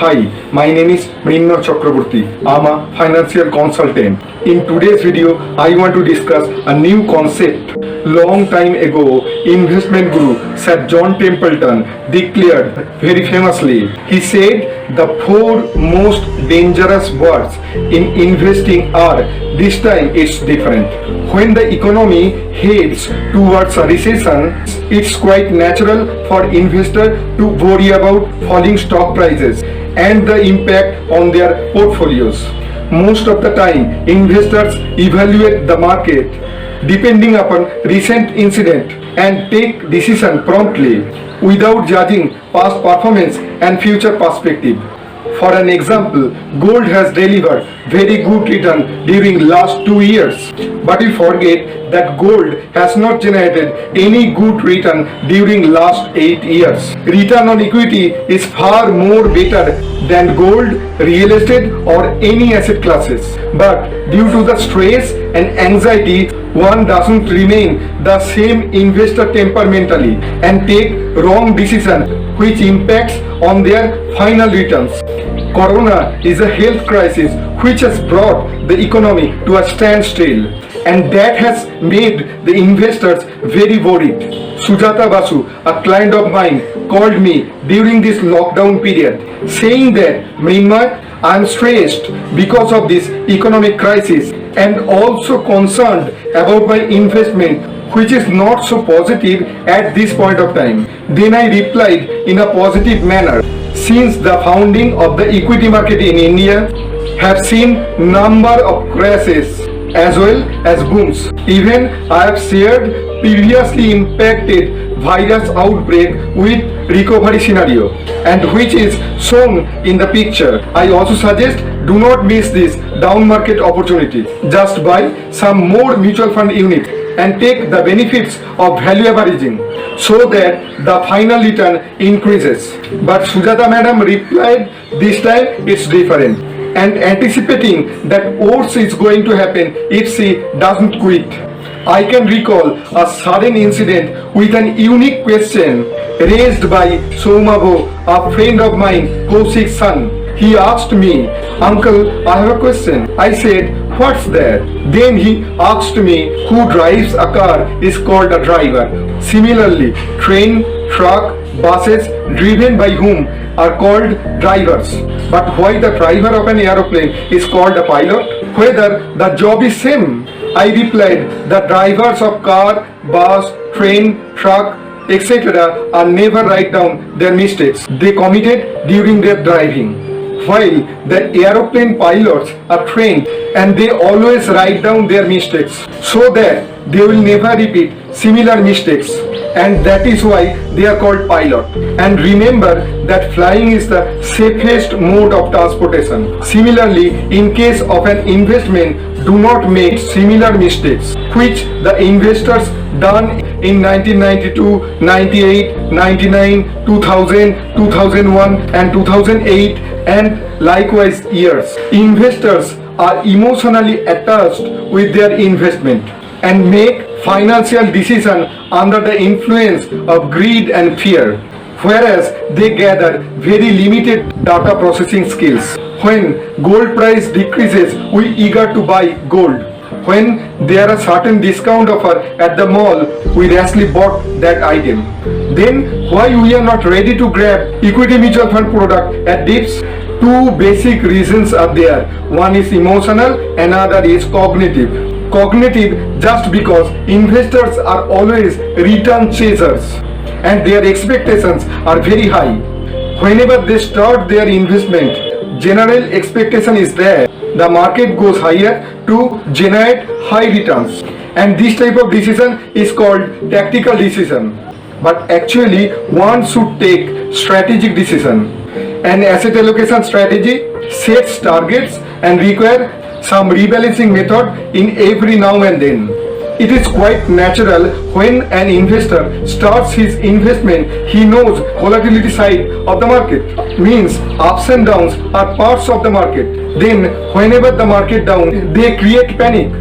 Hi, my name is Mrinmoy Chakraborty. I'm a financial consultant. In today's video, I want to discuss a new concept. Long time ago, investment guru Sir John Templeton declared very famously, he said the four most dangerous words in investing are, this time it's different. When the economy heads towards a recession, it's quite natural for investors to worry about falling stock prices and the impact on their portfolios. Most of the time, investors evaluate the market depending upon recent incident and take decision promptly without judging past performance and future perspective. For an example, gold has delivered very good return during last 2 years, but we forget that gold has not generated any good return during last 8 years. Return on equity is far more better than gold, real estate or any asset classes. But due to the stress and anxiety, one doesn't remain the same investor temperamentally and take wrong decision which impacts on their final returns. Corona is a health crisis which has brought the economy to a standstill, and that has made the investors very worried. Sujata Basu, a client of mine, called me during this lockdown period saying that, Mrinmoy, I am stressed because of this economic crisis and also concerned about my investment, which is not so positive at this point of time. Then I replied in a positive manner. Since the founding of the equity market in India, have seen number of crashes as well as booms. Even I have shared previously impacted virus outbreak with recovery scenario, and which is shown in the picture. I also suggest do not miss this down market opportunity. Just buy some more mutual fund units and take the benefits of value averaging so that the final return increases. But Sujata madam replied, this time it's different, and anticipating that worse is going to happen if she doesn't quit. I can recall a sudden incident with an unique question raised by Somavo, a friend of mine, Kaushik's son. He asked me, Uncle, I have a question. I said, what's that? Then he asked me, who drives a car is called a driver. Similarly, train, truck, buses driven by whom are called drivers. But why the driver of an aeroplane is called a pilot? Whether the job is same? I replied, the drivers of car, bus, train, truck, etc. are never write down their mistakes they committed during their driving. While the aeroplane pilots are trained and they always write down their mistakes so that they will never repeat similar mistakes, and that is why they are called pilot. And remember that flying is the safest mode of transportation. Similarly, in case of an investment, do not make similar mistakes which the investors done in 1992, 98, 99, 2000, 2001 and 2008 and likewise years. Investors are emotionally attached with their investment and make financial decisions under the influence of greed and fear, whereas they gather very limited data processing skills. When gold price decreases, we eager to buy gold. When there are certain discount offer at the mall, we rashly bought that item. Then why we are not ready to grab equity mutual fund product at dips? Two basic reasons are there. One is emotional, another is cognitive. Cognitive just because investors are always return chasers and their expectations are very high. Whenever they start their investment, general expectation is there. The market goes higher to generate high returns, and this type of decision is called tactical decision. But actually one should take strategic decision. An asset allocation strategy sets targets and require some rebalancing method in every now and then. It is quite natural when an investor starts his investment, he knows volatility side of the market, means ups and downs are parts of the market. Then whenever the market down, they create panic.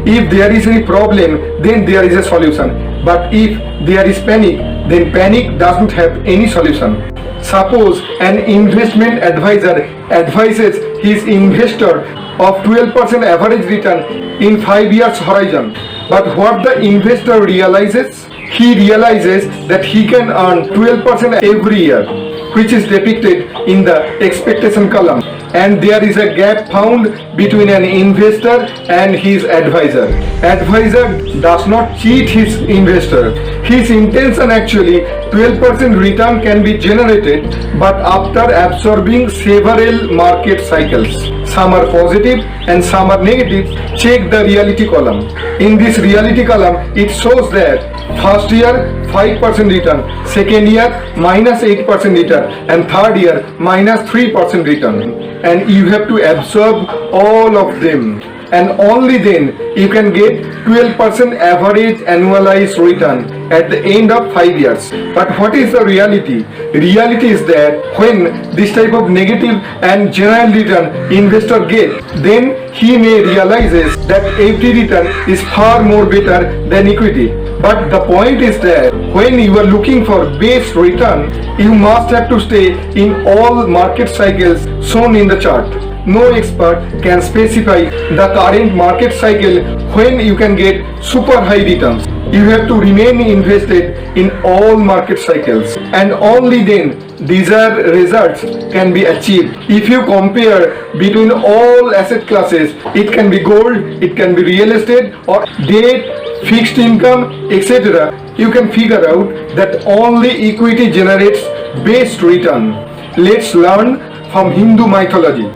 If there is any problem, then there is a solution. But if there is panic, then panic doesn't have any solution. Suppose an investment advisor advises his investor of 12% average return in 5 years horizon. But what the investor realizes? He realizes that he can earn 12% every year, which is depicted in the expectation column. And there is a gap found between an investor and his advisor. Advisor does not cheat his investor. His intention actually 12% return can be generated, but after absorbing several market cycles. Some are positive and some are negative. Check the reality column. In this reality column, it shows that first year 5% return, second year -8% return, and third year -3% return. And you have to absorb all of them, and only then you can get 12% average annualized return at the end of 5 years. But what is the reality? Reality is that when this type of negative and general return investor get, then he may realizes that FD return is far more better than equity. But the point is that when you are looking for base return, you must have to stay in all market cycles shown in the chart. No expert can specify the current market cycle when you can get super high returns. You have to remain invested in all market cycles, and only then desired results can be achieved. If you compare between all asset classes, it can be gold, it can be real estate or debt, fixed income, etc. You can figure out that only equity generates best return. Let's learn from Hindu mythology.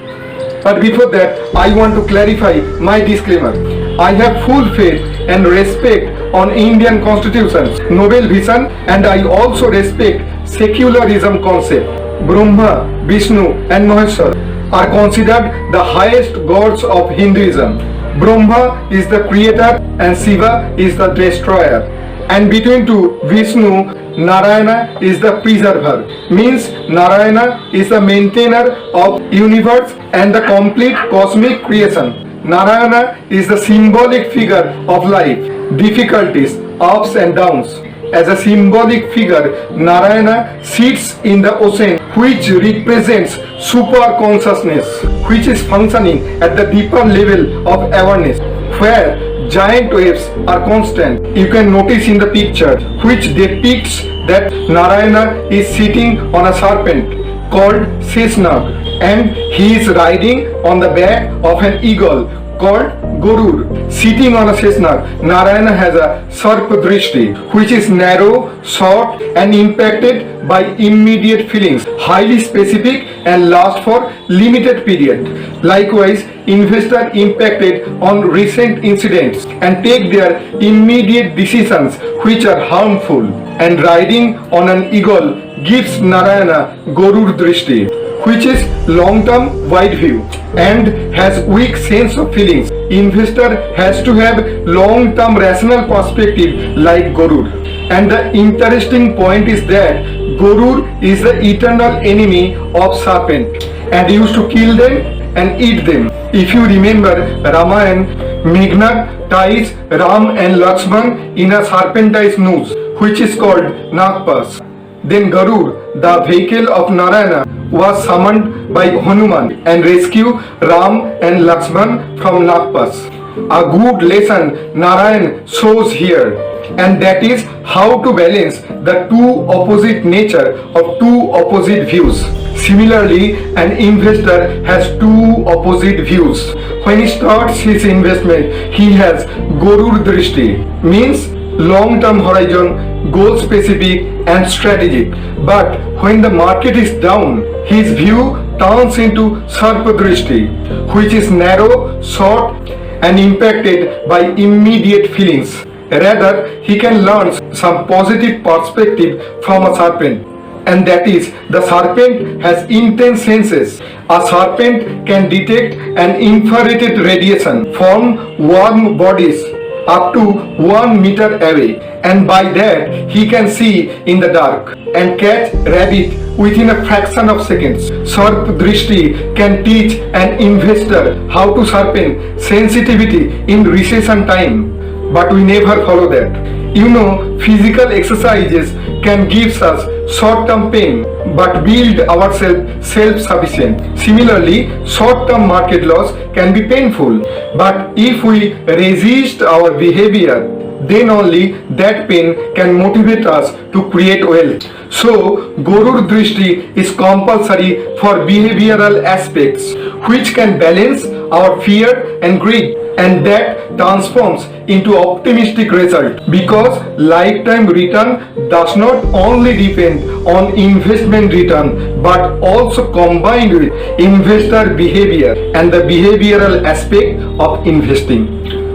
But before that, I want to clarify my disclaimer. I have full faith and respect on Indian constitution's noble vision, and I also respect secularism concept. Brahma, Vishnu and Maheshwar are considered the highest gods of Hinduism. Brahma is the creator and Shiva is the destroyer. And between two, Vishnu, Narayana is the preserver. Means Narayana is the maintainer of universe and the complete cosmic creation. Narayana is the symbolic figure of life, difficulties, ups and downs. As a symbolic figure, Narayana sits in the ocean, which represents super consciousness, which is functioning at the deeper level of awareness, where giant waves are constant. You can notice in the picture, which depicts that Narayana is sitting on a serpent called Sesnag, and he is riding on the back of an eagle called Gorur. Sitting on a Sesnag, Narayana has a Sarpa Drishti, which is narrow, short and impacted by immediate feelings, highly specific and last for limited period. Likewise, investor impacted on recent incidents and take their immediate decisions which are harmful, and riding on an eagle gives Narayana Gorur Drishti, which is long-term wide view and has weak sense of feelings. Investor has to have long-term rational perspective like Gorur. And the interesting point is that Gorur is the eternal enemy of serpent and used to kill them and eat them. If you remember Ramayana, Meghnad ties Ram and Lakshman in a serpentine noose, which is called Nagpas. Then Garud, the vehicle of Narayana, was summoned by Hanuman and rescued Ram and Lakshman from Nagpas. A good lesson Narayan shows here, and that is how to balance the two opposite nature of two opposite views. Similarly, an investor has two opposite views. When he starts his investment, he has Gorur Drishti, means long-term horizon, goal-specific and strategic. But when the market is down, his view turns into Sarpa Drishti, which is narrow, short and impacted by immediate feelings. Rather, he can learn some positive perspective from a serpent, and that is, the serpent has intense senses. A serpent can detect an infrared radiation from warm bodies up to 1 meter away, and by that he can see in the dark and catch rabbit within a fraction of seconds. Sarp Drishti can teach an investor how to sharpen sensitivity in recession time, but we never follow that. You know, physical exercises can give us short-term pain but build ourselves self-sufficient. Similarly, short-term market loss can be painful, but if we resist our behavior, then only that pain can motivate us to create wealth. So, Gurur Drishti is compulsory for behavioral aspects which can balance our fear and greed, and that transforms into optimistic result, because lifetime return does not only depend on investment return but also combined with investor behavior and the behavioral aspect of investing.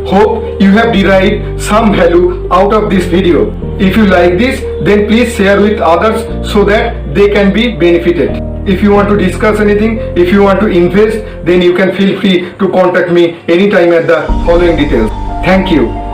Hope you have derived some value out of this video. If you like this, then please share with others so that they can be benefited. If you want to discuss anything, if you want to invest, then you can feel free to contact me anytime at the following details. Thank you.